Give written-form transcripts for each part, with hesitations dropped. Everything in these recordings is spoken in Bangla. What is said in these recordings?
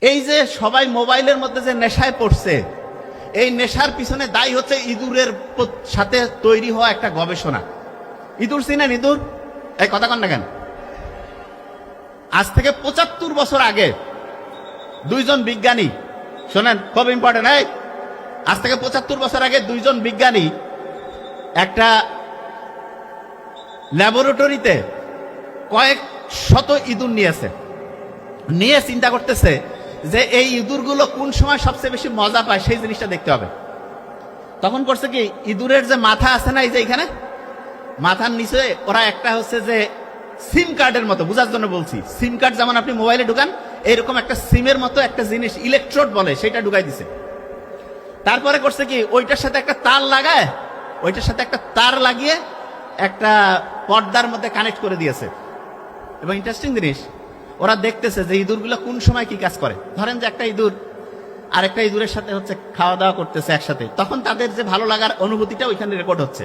এই যে সবাই মোবাইলের মধ্যে যে নেশায় পড়ছে, এই নেশার পিছনে দায়ী হচ্ছে ইঁদুরের সাথে তৈরি হওয়া একটা গবেষণা। ইঁদুর চিনেন? ইঁদুর, এই কথা কন না কেন? আজ থেকে ৭৫ বছর আগে দুইজন বিজ্ঞানী, শোনেন খুব ইম্পর্টেন্ট, আজ থেকে ৭৫ বছর আগে দুইজন বিজ্ঞানী একটা ল্যাবরেটরিতে কয়েক শত ইঁদুর নিয়ে চিন্তা করতেছে যে এই ইঁদুরগুলো কোন সময় সবচেয়ে বেশি মজা পায় সেই জিনিসটা দেখতে হবে। তখন করছে কি, ইঁদুরের যে মাথা আছে না, এই যে এখানে মাথার নিচে ওরা একটা হচ্ছে যে সিম কার্ডের মতো, বোঝার জন্য বলছি, সিম কার্ড যেমন আপনি মোবাইলে ঢুকান, এইরকম একটা সিমের মতো একটা জিনিস, ইলেকট্রোড বলে, সেটা ঢুকাই দিছে। তারপরে করছে কি, ওইটার সাথে একটা তার লাগিয়ে একটা পর্দার মধ্যে কানেক্ট করে দিয়েছে। এবং ইন্টারেস্টিং জিনিস, ওরা দেখতেছে যে ইঁদুরগুলো কোন সময় কি কাজ করে। ধরেন যে একটা ইঁদুর আরেকটা ইঁদুরের সাথে হচ্ছে খাওয়া দাওয়া করতেছে একসাথে, তখন তাদের যে ভালো লাগার অনুভূতিটা ওইখানে রেকর্ড হচ্ছে।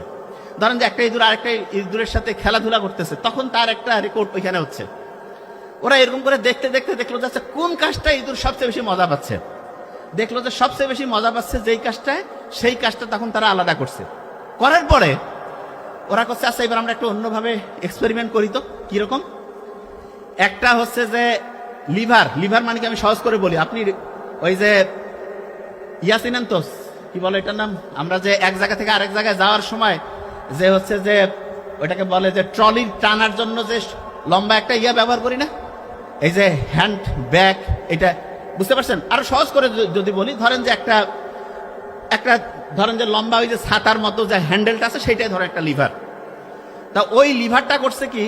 ধরেন যে একটা ইঁদুর আরেকটা ইঁদুরের সাথে খেলাধুলা করতেছে, তখন তার একটা রেকর্ড ওইখানে হচ্ছে। ওরা এরকম করে দেখতে দেখতে দেখলো যে কোন কাজটা ইঁদুর সবচেয়ে বেশি মজা পাচ্ছে। দেখলো যে সবচেয়ে বেশি মজা পাচ্ছে যেই কাজটায়, সেই কাজটা তখন তারা আলাদা করছে। করার পরে ওরা করছে, আচ্ছা এবার আমরা একটু অন্যভাবে এক্সপেরিমেন্ট করি তো। কিরকম? একটা হচ্ছে যে লিভার মানে কি, আমি সহজ করে বলি, আপনি ওই যে ইয়াসিনেন তো কি বলে এটার নাম, আমরা যে এক জায়গা থেকে আরেক জায়গায় যাওয়ার সময় যে হচ্ছে যে ওইটাকে বলে যে ট্রলি টানার জন্য যে লম্বা একটা ব্যবহার করি না, এই যে হ্যান্ড ব্যাগ, এটা বুঝতে পারছেন? আরো সহজ করে যদি বলি, ধরেন যে একটা ধরেন যে লম্বা ওই যে ছাতার মতো যে হ্যান্ডেলটা আছে, সেইটাই ধরো একটা লিভার। তা ওই লিভারটা করছে কি,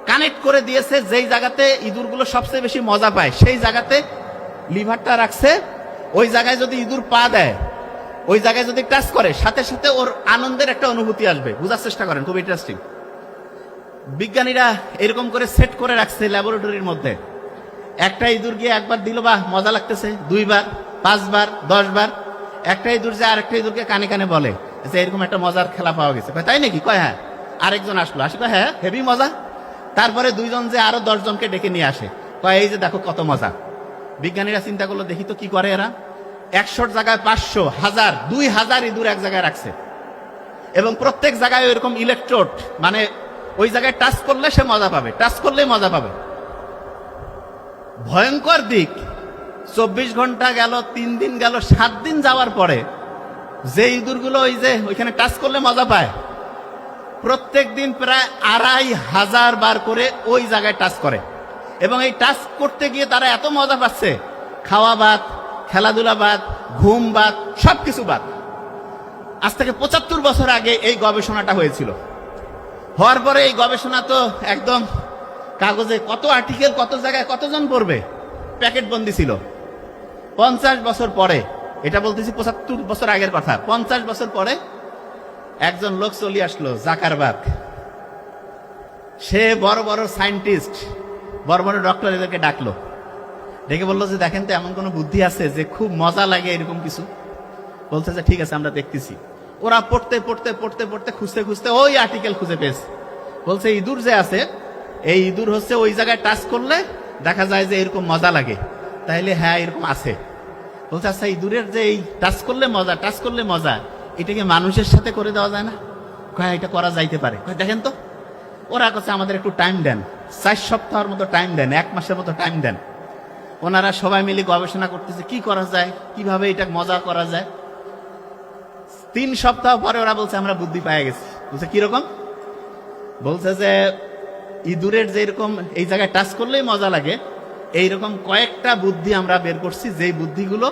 কানেক্ট করে দিয়েছে যেই জায়গাতে ইঁদুরগুলো সবচেয়ে বেশি মজা পায়, সেই জায়গাতে লিভারটা রাখছে। ওই জায়গায় যদি ইঁদুর পা দেয়, ওই জায়গায় যদি টাচ করে, সাথে সাথে ওর আনন্দের একটা অনুভূতি আসবে। বুঝার চেষ্টা করেন, খুব ইন্টারেস্টিং। বিজ্ঞানীরা এরকম করে সেট করে রাখছে ল্যাবরেটরির মধ্যে। একটা ইঁদুর গিয়ে একবার দিল, বা মজা লাগতেছে, 2 বার, 5 বার, 10 বার। একটা ইঁদুর যে আরেকটা ইঁদুরকে কানে কানে বলে যে এরকম একটা মজার খেলা পাওয়া গেছে। তাই নাকি? কয় হ্যাঁ। আরেকজন আসলো, আসে কয় হ্যাঁ হেভি মজা। তারপরে দুইজন যে আরো 10 জনকে ডেকে নিয়ে আসে, কয় এই যে দেখো কত মজা। বিজ্ঞানীরা চিন্তা করলো, দেখি তো কি করে এরা। 100 জায়গায় 500, 1000, 2000 ইঁদুর এক জায়গায় রাখছে, এবং প্রত্যেক জায়গায় ওইরকম ইলেকট্রোড, মানে ওই জায়গায় টাচ করলে সে মজা পাবে, টাচ করলেই মজা পাবে। ভয়ঙ্কর দিক, 24 ঘন্টা গেল, 3 দিন গেল, 7 দিন যাওয়ার পরে যে ইঁদুরগুলো ওই যে ওইখানে টাচ করলে মজা পায়, প্রত্যেক দিন প্রায় 2500 বার করে ওই জায়গায় টাচ করে। এবং এই টাচ করতে গিয়ে তারা এত মজা পাচ্ছে, খাওয়া বাদ, খেলাধুলা বাদ, ঘুম বাদ, সবকিছু বাদ। আজ থেকে ৭৫ বছর আগে এই গবেষণাটা হয়েছিল। হওয়ার পরে এই গবেষণা তো একদম কাগজে, কত আর্টিকেল, কত জায়গায় কতজন পড়বে, প্যাকেট বন্দি ছিল। 50 বছর পরে, এটা বলতেছি ৭৫ বছর আগের কথা, 50 বছর পরে একজন লোক চলে আসলো, জাকারবার্গ। সে বড় বড় সায়েন্টিস্ট, বড় বড় ডক্টর, এদেরকে ডাকলো, ডেকে বললো যে দেখেন তো এমন কোনো বুদ্ধি আছে যে খুব মজা লাগে এরকম কিছু। বলছে যে ঠিক আছে, আমরা দেখতেছি। ওরা পড়তে পড়তে পড়তে পড়তে খুঁজতে খুঁজতে ওই আর্টিকেল খুঁজে পেয়েছে। বলছে ইঁদুর যে আছে, এই ইঁদুর হচ্ছে ওই জায়গায় টাচ করলে দেখা যায় যে এরকম মজা লাগে। তাইলে হ্যাঁ এরকম আছে। বলছে আচ্ছা, ইঁদুরের যে এই টাচ করলে মজা, এটাকে মানুষের সাথে করে দেওয়া যায় না? কয় এটা করা যাইতে পারে। দেখেন তো। ওরা কাছে আমাদের একটু টাইম দেন, 4 সপ্তাহের মতো টাইম দেন, 1 মাসের মতো টাইম দেন। ওনারা সবাই মিলে গবেষণা করতেছে কি করা যায়, কিভাবে এটা মজা করা যায়। 3 সপ্তাহ পরে ওরা বলছে আমরা বুদ্ধি পেয়ে গেছি। বলছে কিরকম? বলছে যে ইঁদুরের যে এরকম এই জায়গায় টাচ করলেই মজা লাগে, এইরকম কয়েকটা বুদ্ধি আমরা বের করছি, যেই বুদ্ধিগুলো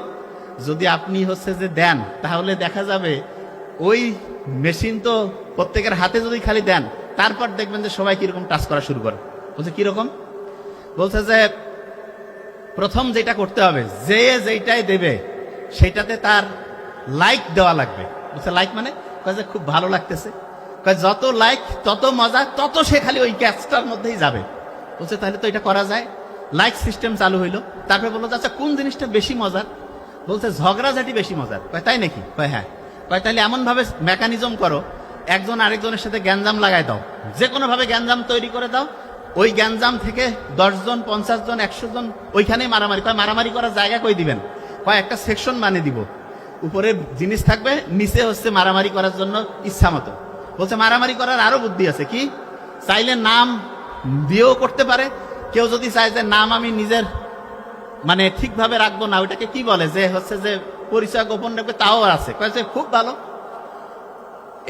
যদি আপনি হচ্ছে যে দেন, তাহলে দেখা যাবে ওই মেশিন তো প্রত্যেকের হাতে যদি খালি দেন, তারপর দেখবেন যে সবাই কিরকম টাচ করা শুরু করে। বলছে কিরকম? বলছে যে প্রথম যেটা করতে হবে, যে যেটাই দেবে সেটাতে তার লাইক দেওয়া লাগবে। বলছে লাইক মানে? কয় যে খুব ভালো লাগতেছে। কয় যত লাইক তত মজা, তত সে খালি ওই ক্যাচটার মধ্যেই যাবে। বলছে তাহলে তো এটা করা যায়। লাইক সিস্টেম চালু হইলো। তারপরে বললো আচ্ছা কোন জিনিসটা বেশি মজার? বলছে ঝগড়াঝাটি বেশি মজার। কয় তাই নাকি? কয় হ্যাঁ। কয় তাহলে এমন ভাবে মেকানিজম করো, একজন আরেকজনের সাথে গ্যাঞ্জাম লাগাই দাও, যে কোনো ভাবে গ্যাঞ্জাম তৈরি করে দাও, ওই গ্যাঞ্জাম থেকে 10 জন 50 জন 100 জন ওইখানেই মারামারি, কয় মারামারি করার জায়গা কই দিবেন, কয় একটা সেকশন বানিয়ে দিব, উপরে জিনিস থাকবে, নিচে হচ্ছে মারামারি করার জন্য ইচ্ছা মতো। বলছে মারামারি করার আরো বুদ্ধি আছে, কি চাইলে নাম দিয়েও করতে পারে, কেউ যদি চায় যে নাম আমি নিজের মানে ঠিকভাবে রাখবো না, ওইটাকে কি বলে যে হচ্ছে যে পরিচয় গোপন রাখবে, তাও আছে। কয়েছে খুব ভালো।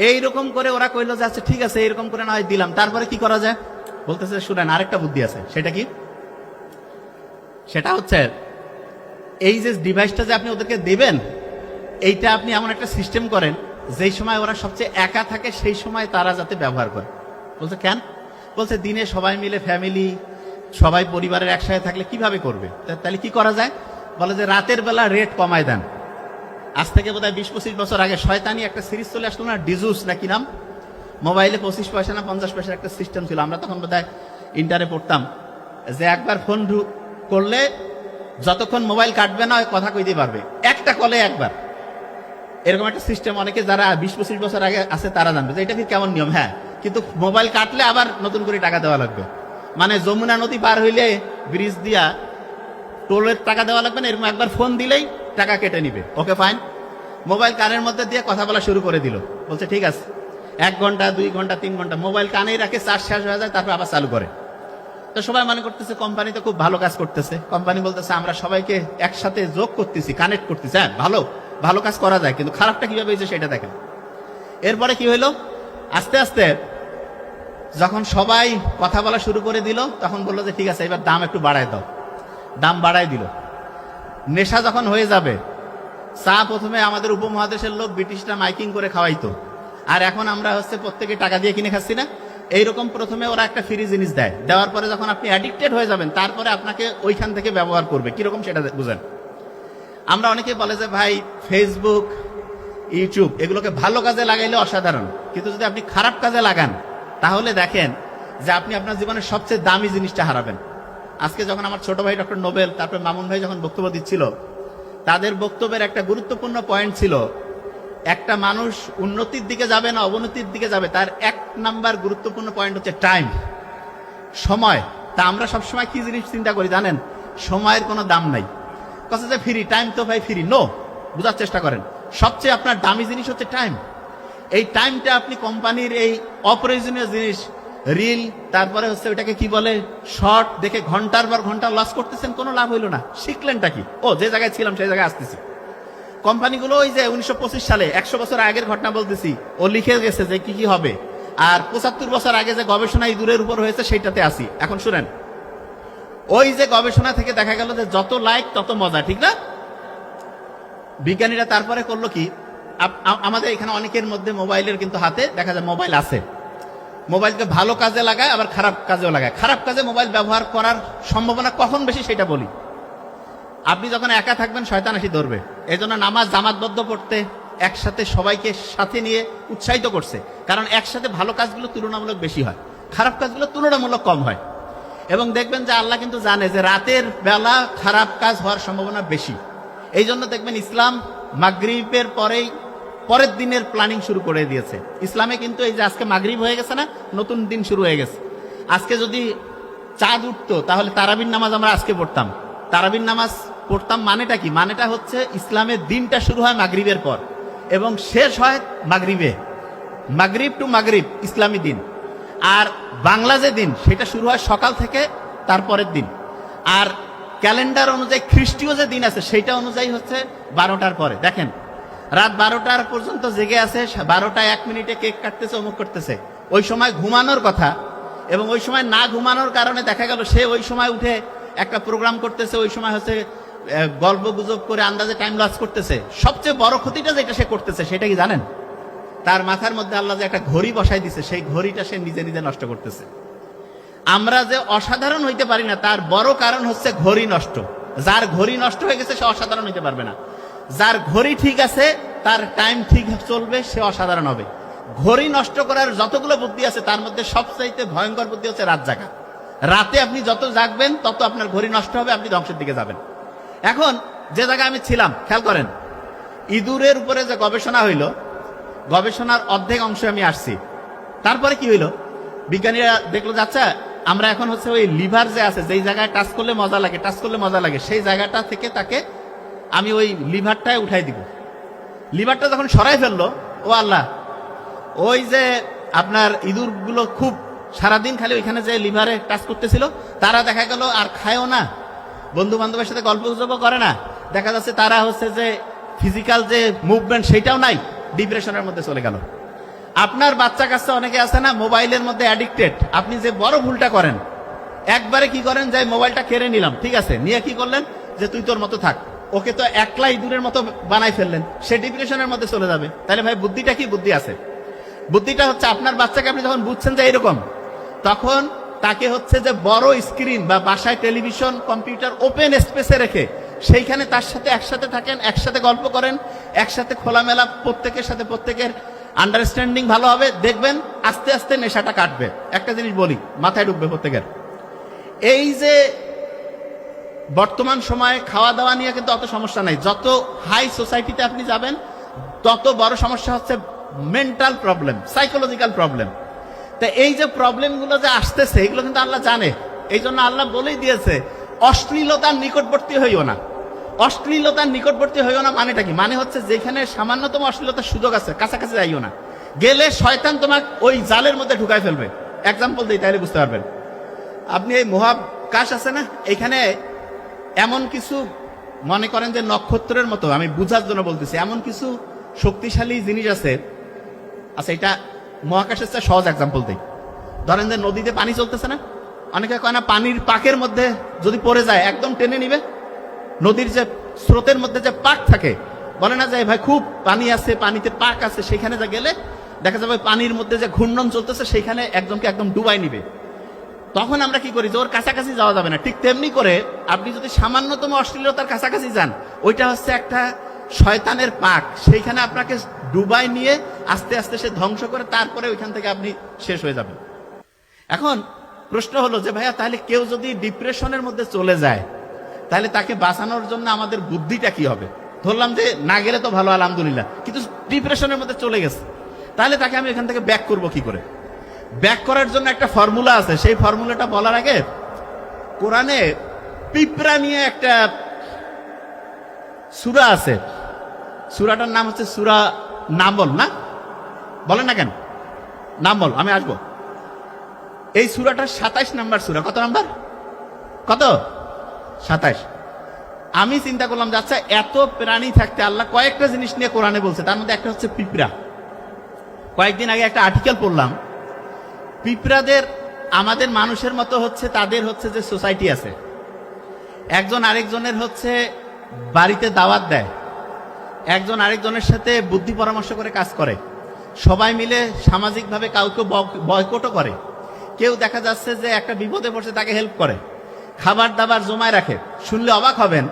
এইরকম করে ওরা কইলো যে আচ্ছা ঠিক আছে, এইরকম করে না হয় দিলাম। তারপরে কি করা যায়, বলতেছে শুনেন আরেকটা বুদ্ধি আছে। সেটা কি? সেটা হচ্ছে এই যে ডিভাইসটা যে আপনি ওদেরকে দেবেন, এইটা আপনি এমন একটা সিস্টেম করেন যেই সময় ওরা সবচেয়ে একা থাকে সেই সময় তারা যাতে ব্যবহার করে। বলছে কেন? বলছে দিনে সবাই মিলে ফ্যামিলি সবাই পরিবারের একসাথে থাকলে কিভাবে করবে, তাহলে কি করা যায়? বলে যে রাতের বেলা রেট কমায় দেন। আজ থেকে বোধহয় 20-25 বছর আগে শয়তানি একটা সিরিজ চলে আসলো না, ডিজুস নাকি নাম, মোবাইলে 25 পয়সা না 50 পয়সার একটা সিস্টেম ছিল। আমরা তখন বোধহয় ইন্টারে পড়তাম, যে একবার ফোন করলে যতক্ষণ মোবাইল কাটবে না ওই কথা কইতে পারবে, একটা কলে একবার। এরকম একটা সিস্টেম অনেকে যারা 20-25 বছর আগে আছে তারা জানবে যে এটা কি কেমন নিয়ম। হ্যাঁ, কিন্তু মোবাইল কাটলে আবার নতুন করে টাকা দেওয়া লাগবে। মানে যমুনা নদী পার হইলে ব্রিজ দিয়া টোলের টাকা দেওয়া লাগবে না, এরকম একবার ফোন দিলেই টাকা কেটে নিবে। Okay fine. মোবাইল কানের মধ্যে দিয়ে কথা বলা শুরু করে দিল। বলছে ঠিক আছে, 1 ঘন্টা 2 ঘন্টা 3 ঘন্টা মোবাইল কানেই রাখে, চার্জ শেষ হয়ে যায়, তারপর আবার চালু করে। তো সবাই মনে করতেছে কোম্পানি তো খুব ভালো কাজ করতেছে। কোম্পানি বলতেছে আমরা সবাইকে একসাথে যোগ করতেছি, কানেক্ট করতেছি। হ্যাঁ, ভালো ভালো কাজ করা যায়, কিন্তু খারাপটা কিভাবে হয়েছে সেটা দেখেন। এরপরে কি হইলো, আস্তে আস্তে যখন সবাই কথা বলা শুরু করে দিল, তখন বললো যে ঠিক আছে এবার দাম একটু বাড়ায় দাও। দাম বাড়ায় দিল। নেশা যখন হয়ে যাবে, চা প্রথমে আমাদের উপমহাদেশের লোক ব্রিটিশরা মাইকিং করে খাওয়াইতো, আর এখন আমরা হচ্ছে প্রত্যেকে টাকা দিয়ে কিনে খাচ্ছি না। এইরকম প্রথমে ওরা একটা ফ্রি জিনিস দেয়, দেওয়ার পরে যখন আপনি অ্যাডিক্টেড হয়ে যাবেন তারপরে আপনাকে ওইখান থেকে ব্যবহার করবে। কিরকম সেটা বুঝেন। আমরা অনেকে বলে যে ভাই ফেসবুক ইউটিউব এগুলোকে ভালো কাজে লাগাইলে অসাধারণ, কিন্তু যদি আপনি খারাপ কাজে লাগান তাহলে দেখেন যে আপনি আপনার জীবনের সবচেয়ে দামি জিনিসটা হারাবেন। আজকে যখন আমার ছোট ভাই ডক্টর নোবেল তারপরে মামুন ভাই যখন বক্তব্য দিচ্ছিল, তাদের বক্তব্যের একটা গুরুত্বপূর্ণ পয়েন্ট ছিল, একটা মানুষ উন্নতির দিকে যাবে না অবনতির দিকে যাবে, তার 1 নাম্বার গুরুত্বপূর্ণ পয়েন্ট হচ্ছে টাইম, সময়। তা আমরা সবসময় কি জিনিস চিন্তা করি জানেন? সময়ের কোনো দাম নাই। কথা যে ফ্রি, টাইম তো ভাই ফ্রি। নো, বোঝার চেষ্টা করেন। সবচেয়ে আপনার দামি জিনিস হচ্ছে টাইম। এই টাইমটা আপনি কোম্পানির এই অপ্রয়োজনীয় জিনিস, রিল, তারপরে হচ্ছে ওইটাকে কি বলে শর্ট দেখে ঘন্টার পর ঘন্টা লস করতেছেন, কোনো লাভ হইল না। শিখলেনটা কি? ও যে জায়গায় ছিলাম সেই জায়গায় আসতেছি। কোম্পানিগুলো ওই যে 1925 সালে 100 বছর আগের ঘটনা বলতেছি, ও লিখে গেছে যে কি কি হবে, আর 75 বছর আগে যে গবেষণা ইঁদুরের উপর হয়েছে সেইটাতে আসি। এখন শুনেন, ওই যে গবেষণা থেকে দেখা গেল যে যত লাইক তত মজা, ঠিক না? বিজ্ঞানীরা তারপরে করলো কি, আমাদের এখানে অনেকের মধ্যে মোবাইলের কিন্তু হাতে দেখা যায় মোবাইল আছে। মোবাইলকে ভালো কাজে লাগায়, আবার খারাপ কাজেও লাগায়। খারাপ কাজে মোবাইল ব্যবহার করার সম্ভাবনা কখন বেশি সেটা বলি। আপনি যখন একা থাকবেন শয়তান এসে ধরবে। এই জন্য নামাজ জামাতবদ্ধ পড়তে একসাথে সবাইকে সাথে নিয়ে উৎসাহিত করছে, কারণ একসাথে ভালো কাজগুলো তুলনামূলক বেশি হয়, খারাপ কাজগুলো তুলনামূলক কম হয়। এবং দেখবেন যে আল্লাহ কিন্তু জানে যে রাতের বেলা খারাপ কাজ হওয়ার সম্ভাবনা বেশি। এই জন্য দেখবেন ইসলাম মাগরিবের পরের দিনের প্ল্যানিং শুরু করে দিয়েছে। ইসলামে কিন্তু এই যে আজকে মাগরিব হয়ে গেছে না, নতুন দিন শুরু হয়ে গেছে। আজকে যদি চাঁদ উঠতো তাহলে তারাবির নামাজ আমরা আজকে পড়তাম। তারাবির নামাজ পড়তাম মানেটা কি? মানেটা হচ্ছে ইসলামের দিনটা শুরু হয় মাগরিবের পর এবং শেষ হয় মাগরিবে। মাগরিব টু মাগরিব ইসলামী দিন। আর বাংলা যে দিন সেটা শুরু হয় সকাল থেকে তারপরের দিন। আর ক্যালেন্ডার অনুযায়ী খ্রিস্টীয় যে দিন আছে সেটা অনুযায়ী হচ্ছে 12টার পরে। দেখেন রাত 12টার পর্যন্ত জেগে আছে, 12টা 1 মিনিটে কেক কাটতেছে, অমুক করতেছে। ওই সময় ঘুমানোর কথা, এবং ওই সময় না ঘুমানোর কারণে দেখা গেল সে ওই সময় উঠে একটা প্রোগ্রাম করতেছে, ওই সময় হচ্ছে গল্প গুজব করে আন্দাজে টাইম লস করতেছে। সবচেয়ে বড় ক্ষতিটা যেটা সে করতেছে সেটা কি জানেন? তার মাথার মধ্যে আল্লাহ যে একটা ঘড়ি বসাই দিছে, সেই ঘড়িটা সে নিজে নিজে নষ্ট করতেছে। আমরা যে অসাধারণ হইতে পারি না তার বড় কারণ হচ্ছে ঘড়ি নষ্ট। যার ঘড়ি নষ্ট হয়ে গেছে সে অসাধারণ হইতে পারবে না। যার ঘড়ি ঠিক আছে, তার টাইম ঠিক চলবে, সে অসাধারণ হবে। ঘড়ি নষ্ট করার যতগুলো বুদ্ধি আছে তার মধ্যে সবচাইতে ভয়ঙ্কর বুদ্ধি হচ্ছে রাত জাগা। রাতে আপনি যত জাগবেন তত আপনার ঘড়ি নষ্ট হবে, আপনি ধ্বংসের দিকে যাবেন। এখন যে জায়গায় আমি ছিলাম, খেয়াল করেন, ইঁদুরের উপরে যে গবেষণা হইল, গবেষণার অর্ধেক অংশ আমি আসছি। তারপরে কি হইল, বিজ্ঞানীরা দেখলো যে আচ্ছা আমরা এখন হচ্ছে ওই লিভার যে আছে, যেই জায়গায় টাচ করলে মজা লাগে, টাচ করলে মজা লাগে, সেই জায়গাটা থেকে তাকে আমি ওই লিভারটায় উঠাই দিব। লিভারটা যখন সরাই ফেললো, ও আল্লাহ, ওই যে আপনার ইঁদুরগুলো খুব সারাদিন খালি ওইখানে যে লিভারে টাচ করতেছিল, তারা দেখা গেল আর খায়ও না, বন্ধু বান্ধবের সাথে গল্প গুজবও করে না, দেখা যাচ্ছে তারা হচ্ছে যে ফিজিক্যাল যে মুভমেন্ট সেটাও নাই, ডিপ্রেশনের মধ্যে চলে গেল। আপনার বাচ্চা কাচ্চা অনেকে আছে না, মোবাইলের মধ্যে অ্যাডিক্টেড। আপনি যে বড় ভুলটা করেন, একবারে কি করেন, যে মোবাইলটা কেড়ে নিলাম, ঠিক আছে, নিয়ে কি করলেন, যে তুই তোর মতো থাক, ওকে তো একলাই দূরের মতো বানাই ফেললেন, সে ডিপ্রেশনের মধ্যে চলে যাবে। তাহলে ভাই বুদ্ধিটা কি? বুদ্ধি আছে। বুদ্ধিটা হচ্ছে আপনার বাচ্চাকে আপনি যখন বুঝছেন যে এরকম, তখন তাকে হচ্ছে যে বড় স্ক্রিন বা বাসায় টেলিভিশন, কম্পিউটার ওপেন স্পেসে রেখে সেইখানে তার সাথে একসাথে থাকেন, একসাথে গল্প করেন, একসাথে খোলামেলা, প্রত্যেকের সাথে প্রত্যেকের আন্ডারস্ট্যান্ডিং ভালো হবে, দেখবেন আস্তে আস্তে নেশাটা কাটবে। একটা জিনিস বলি, মাথায় ঢুকবে প্রত্যেকের, এই যে বর্তমান সময়ে খাওয়া দাওয়া নিয়ে কিন্তু অত সমস্যা নাই। যত হাই সোসাইটিতে আপনি যাবেন, তত বড় সমস্যা হচ্ছে মেন্টাল প্রবলেম, সাইকোলজিক্যাল প্রবলেম। তা এই যে প্রবলেমগুলো যে আসতেছে, এগুলো কিন্তু আল্লাহ জানে। এই জন্য আল্লাহ বলেই দিয়েছে, অশ্লীলতার নিকটবর্তী হইও না। অশ্লীলতার নিকটবর্তী হইও না মানেটা কি? মানে হচ্ছে যেখানে সামান্যতম অশ্লীলতার সুযোগ আছে, কাছাকাছি যাইও না। গেলে শয়তান তোমার ওই জালের মধ্যে ঢুকাই ফেলবে। এক্সাম্পল দিই, তাহলে বুঝতে পারবেন। আপনি এই মহাকাশ আছে না, এখানে এমন কিছু, মনে করেন যে নক্ষত্রের মতো, আমি বুঝার জন্য বলতেছি, এমন কিছু শক্তিশালী জিনিস আছে। আচ্ছা, এটা মহাকাশের চেয়ে সহজ এক্সাম্পল দিই। ধরেন যে নদীতে পানি চলতেছে না, অনেকে কয় না পানির পাকের মধ্যে যদি পড়ে যায় একদম টেনে নিবে। নদীর যে স্রোতের মধ্যে যে পাক থাকে, বলে না যে ভাই খুব পানি আছে, পানিতে পাক আছে, সেখানে যা গেলে দেখা যাবে পানির মধ্যে যে ঘূর্ণন চলতেছে সেইখানে একজনকে একদম ডুবাই নিবে। তখন আমরা কি করি, যে ওর কাছাকাছি যাওয়া যাবে না। ঠিক তেমনি করে আপনি যদি সামান্যতম অশ্লীলতার কাছাকাছি যান, ওইটা হচ্ছে একটা শয়তানের পাক, সেইখানে আপনাকে ডুবাই নিয়ে আস্তে আস্তে সে ধ্বংস করে, তারপরে ওইখান থেকে আপনি শেষ হয়ে যাবেন। এখন প্রশ্ন হলো যে ভাইয়া, তাহলে কেউ যদি ডিপ্রেশনের মধ্যে চলে যায়, তাহলে তাকে বাঁচানোর জন্য আমাদের বুদ্ধিটা কি হবে? ধরলাম যে না গেলে তো ভালো, আলহামদুলিল্লাহ, কিন্তু ডিপ্রেশনের মধ্যে চলে গেছে, তাহলে তাকে আমি এখান থেকে ব্যাক করব কি করে? ব্যাক করার জন্য একটা ফর্মুলা আছে। সেই ফর্মুলাটা বলার আগে, কোরআনে পিঁপড়া নিয়ে একটা সূরা আছে। সূরাটার নাম হচ্ছে সূরা নামল। না বলেন না কেন? নামল, আমি আসবো। এই সূরাটার 27 নাম্বার সূরা। কত নাম্বার? কত? 27। আমি চিন্তা করলাম যে আচ্ছা, এত প্রাণী থাকতে আল্লাহ কয়েকটা জিনিস নিয়ে কোরআনে বলছে, তার মধ্যে একটা হচ্ছে পিঁপড়া। কয়েকদিন আগে একটা আর্টিকেল পড়লাম, পিঁপড়াদের আমাদের মানুষের মতো হচ্ছে, তাদের হচ্ছে যে সোসাইটি আছে, একজন আরেকজনের হচ্ছে বাড়িতে দাওয়াত দেয়, একজন আরেকজনের সাথে বুদ্ধি পরামর্শ করে কাজ করে, সবাই মিলে সামাজিকভাবে কাউকে বয়কটও করে, কেউ দেখা যাচ্ছে যে একটা বিপদে পড়ছে তাকে হেল্প করে, খাবার দাবার জমায় রাখে। শুনলে অবাক হবেন,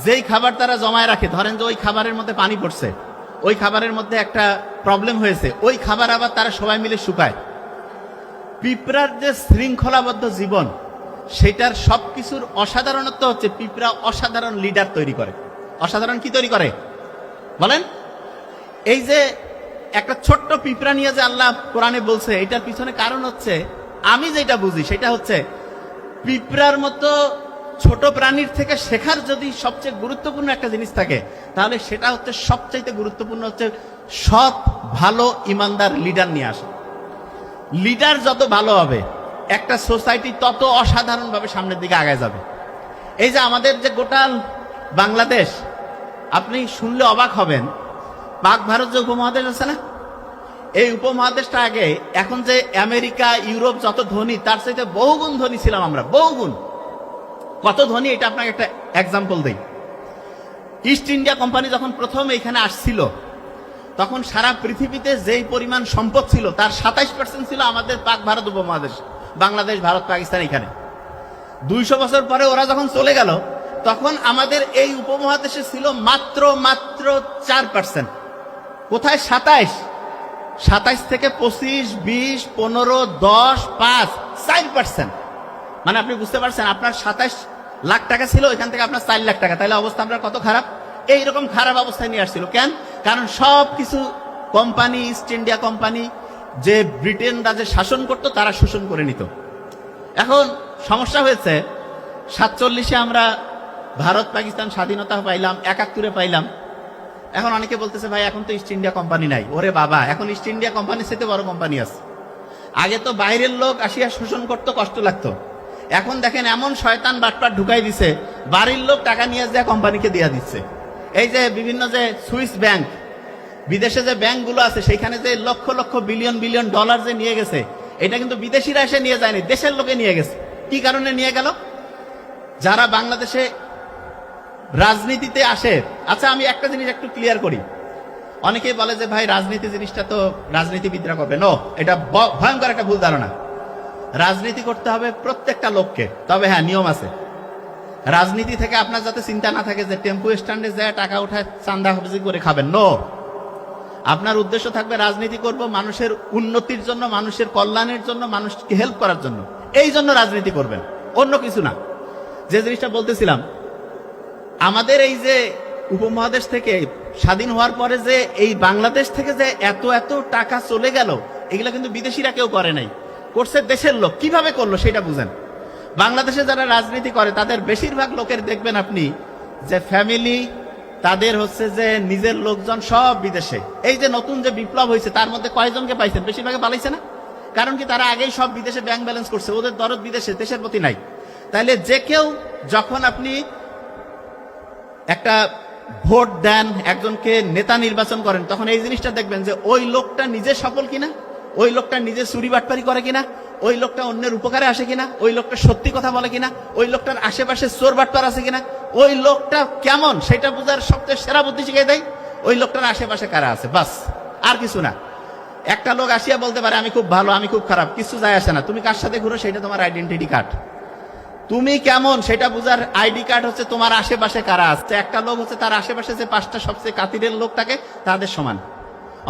যেই খাবার তারা জমায় রাখে, ধরেন যে ওই খাবারের মধ্যে পানি পড়ছে, ওই খাবারের মধ্যে একটা প্রবলেম হয়েছে, ওই খাবার আবার তারা সবাই মিলে শুকায়। পিঁপড়ার যে শৃঙ্খলাবদ্ধ জীবন, সেটার সবকিছুর অসাধারণত্ব হচ্ছে পিঁপড়া অসাধারণ লিডার তৈরি করে। অসাধারণ কি তৈরি করে বলেন? এই যে একটা ছোট্ট পিঁপড়া নিয়ে যে আল্লাহ কোরআনে বলছে, এটার পিছনে কারণ হচ্ছে, আমি যেটা বুঝি সেটা হচ্ছে, পিঁপড়ার মতো ছোট প্রাণীর থেকে শেখার যদি সবচেয়ে গুরুত্বপূর্ণ একটা জিনিস থাকে, তাহলে সেটা হচ্ছে সবচাইতে গুরুত্বপূর্ণ হচ্ছে সৎ, ভালো, ইমানদার লিডার নিয়ে আসা। লিডার যত ভালো হবে, একটা সোসাইটি তত অসাধারণভাবে সামনের দিকে আগায় যাবে। এই যে আমাদের যে গোটা বাংলাদেশ, আপনি শুনলে অবাক হবেন, পাক ভারত যে উপমহাদেশ আছে না, এই উপমহাদেশটা আগে, এখন যে আমেরিকা, ইউরোপ যত ধনী, তার চাইতে বহুগুণ ধনী ছিলাম আমরা, বহুগুণ। কত ধনী এটা আপনাকে একটা এক্সাম্পল দেই। ইস্ট ইন্ডিয়া কোম্পানি যখন প্রথম এখানে আসছিল, তখন সারা পৃথিবীতে যেই পরিমাণ সম্পদ ছিল, তার 27% ছিল আমাদের পাক ভারত উপমহাদেশ, বাংলাদেশ, ভারত, পাকিস্তান। এখানে 200 বছর পরে ওরা যখন চলে গেল, তখন আমাদের এই উপমহাদেশে ছিল মাত্র 4%। কোথায়? 27 থেকে 25, 20, 15, 10, 5, 4%। মানে আপনি বুঝতে পারছেন, আপনার 27 লাখ টাকা ছিল, এখান থেকে আপনার 4 লাখ টাকা, তাহলে অবস্থা আপনার কত খারাপ? এইরকম খারাপ অবস্থায় নিয়ে আসছিল। কেন? কারণ সব কিছু কোম্পানি, ইস্ট ইন্ডিয়া কোম্পানি, যে ব্রিটেনরা যে শাসন করতো, তারা শোষণ করে নিত। এখন সমস্যা হয়েছে 47-এ আমরা ভারত পাকিস্তান স্বাধীনতা পাইলাম, 71-এ পাইলাম। এখন অনেকে বলতেছে ভাই এখন তো ইস্ট ইন্ডিয়া কোম্পানি নাই। ওরে বাবা, এখন ইস্ট ইন্ডিয়া কোম্পানির সাথে বড় কোম্পানি আছে। আগে তো বাইরের লোক আসিয়া শোষণ করতে কষ্ট লাগতো, এখন দেখেন এমন শয়তান বাটপাট ঢুকাই দিছে, বাড়ির লোক টাকা নিয়ে যা কোম্পানিকে দিয়ে দিচ্ছে। এই যে বিভিন্ন যে সুইস ব্যাংক, বিদেশে যে ব্যাংকগুলো আছে সেখানে যে lakh lakh billion billion dollar যে নিয়ে গেছে, এটা কিন্তু বিদেশিরা এসে নিয়ে যায়নি, দেশের লোকে নিয়ে গেছে। কি কারণে নিয়ে গেল? যারা বাংলাদেশে রাজনীতিতে আসে। আচ্ছা, আমি একটা জিনিস একটু ক্লিয়ার করি। অনেকেই বলে যে ভাই রাজনীতি জিনিসটা তো রাজনীতিবিদরা করবে। নো, এটা ভয়ঙ্কর একটা ভুল ধারণা। রাজনীতি করতে হবে প্রত্যেকটা লোককে, তবে হ্যাঁ নিয়ম আছে। রাজনীতি থেকে আপনার যাতে চিন্তা না থাকে যে টেম্পু স্ট্যান্ডে যায় টাকা উঠায় চান্দা হাফিজি করে খাবেন। নো, আপনার উদ্দেশ্য থাকবে রাজনীতি করব মানুষের উন্নতির জন্য, মানুষের কল্যাণের জন্য, মানুষকে হেল্প করার জন্য। এই জন্য রাজনীতি করবেন, অন্য কিছু না। যে জিনিসটা বলতেছিলাম, আমাদের এই যে উপমহাদেশ থেকে স্বাধীন হওয়ার পরে যে এই বাংলাদেশ থেকে যে এত এত টাকা চলে গেল, এগুলো কিন্তু বিদেশিরা কেউ করে নাই, করছে দেশের লোক। কিভাবে করলো সেটা বুঝেন। বাংলাদেশে যারা রাজনীতি করে তাদের বেশিরভাগ লোকের দেখবেন আপনি যে ফ্যামিলি, তাদের হচ্ছে যে নিজের লোকজন সব বিদেশে। এই যে নতুন যে বিপ্লব হয়েছে তার মধ্যে কয়জনকে পাইছেন? বেশিরভাগে পালাইছে না? কারণ কি, তারা আগেই সব বিদেশে ব্যাংক ব্যালেন্স করছে, ওদের দরদ বিদেশে, দেশের প্রতি নাই। তাইলে যে কেউ যখন আপনি একটা ভোট দেন, একজনকে নেতা নির্বাচন করেন, তখন এই জিনিসটা দেখবেন যে ওই লোকটা নিজে সফল কিনা, ওই লোকটা নিজে চুরি বাটপারি করে কিনা, ওই লোকটা অন্যের উপকারে আসে কিনা, ওই লোকটা সত্যি কথা বলে কিনা, ওই লোকটার আশেপাশে চোর বাটপার আছে কিনা, ওই লোকটা কেমন সেটা বোঝার সবচেয়ে সেরা বুদ্ধি শিখিয়ে দেয় ওই লোকটার আশেপাশে কারা আছে, বাস, আর কিছু না। একটা লোক আসিয়া বলতে পারে আমি খুব ভালো, আমি খুব খারাপ, কিছু যায় আসে না। তুমি কার সাথে ঘুরো সেটা তোমার আইডেন্টিটি কার্ড। তুমি কেমন সেটা বুঝার আইডি কার্ড হচ্ছে তোমার আশেপাশে কারা আছে। একটা লোক হচ্ছে তার আশেপাশে যে 5টা সবচেয়ে কাতিরের লোক থাকে তাদের সমান।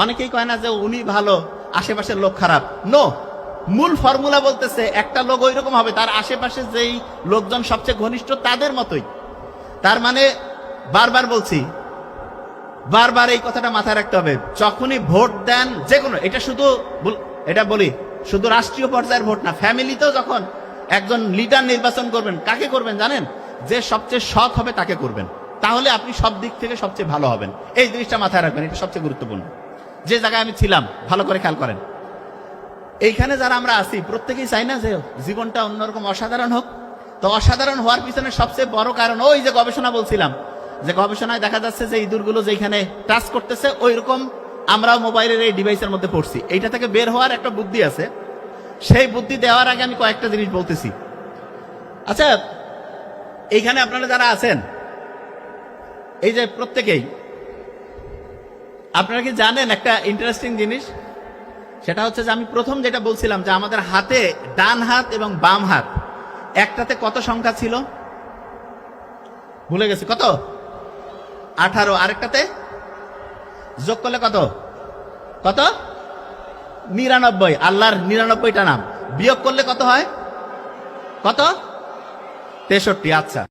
অনেকেই কয় না যে উনি ভালো, আশেপাশের লোক খারাপ। নো, মূল ফর্মুলা বলতেছে একটা লোক ওই রকম হবে, তার আশেপাশে যেই লোকজন সবচেয়ে ঘনিষ্ঠ তাদের মতোই। তার মানে বারবার বলছি, বারবার এই কথাটা মাথায় রাখতে হবে। যখনই ভোট দেন যে কোনো, এটা শুধু এটা বলি, শুধু রাষ্ট্রীয় পর্যায়ের ভোট না, ফ্যামিলিতেও যখন একজন লিডার নির্বাচন করবেন, কাকে করবেন জানেন? যে সবচেয়ে সৎ হবে তাকে করবেন, তাহলে আপনি সব দিক থেকে সবচেয়ে ভালো হবেন। এই জিনিসটা মাথায় রাখবেন, এটা সবচেয়ে গুরুত্বপূর্ণ। যে জায়গায় আমি ছিলাম ভালো করে খেয়াল করেন। এইখানে যারা আমরা আছি প্রত্যেকেই চাই না যে জীবনটা অন্যরকম অসাধারণ হোক। তো অসাধারণ হওয়ার পিছনে সবচেয়ে বড় কারণ ওই যে গবেষণা বলছিলাম, যে গবেষণায় দেখা যাচ্ছে যে ইঁদুরগুলো যেখানে টাচ করতেছে ওই রকম আমরাও মোবাইলের এই ডিভাইসের মধ্যে পড়ছি। এইটা থেকে বের হওয়ার একটা বুদ্ধি আছে। সেই বুদ্ধি দেওয়ার আগে আমি কয়েকটা জিনিস বলতেছি। আচ্ছা, এইখানে আপনারা যারা আছেন, এই যে প্রত্যেকেই, আপনারা কি জানেন একটা ইন্টারেস্টিং জিনিস? সেটা হচ্ছে যে আমি প্রথম যেটা বলছিলাম যে আমাদের হাতে ডান হাত এবং বাম হাত একটাতে কত সংখ্যা ছিল ভুলে গেছি, কত? 18। আরেকটাতে যোগ করলে কত? কত? 99। আল্লাহর 99টা নাম। বিয়োগ করলে কত হয়? কত? 63। আচ্ছা।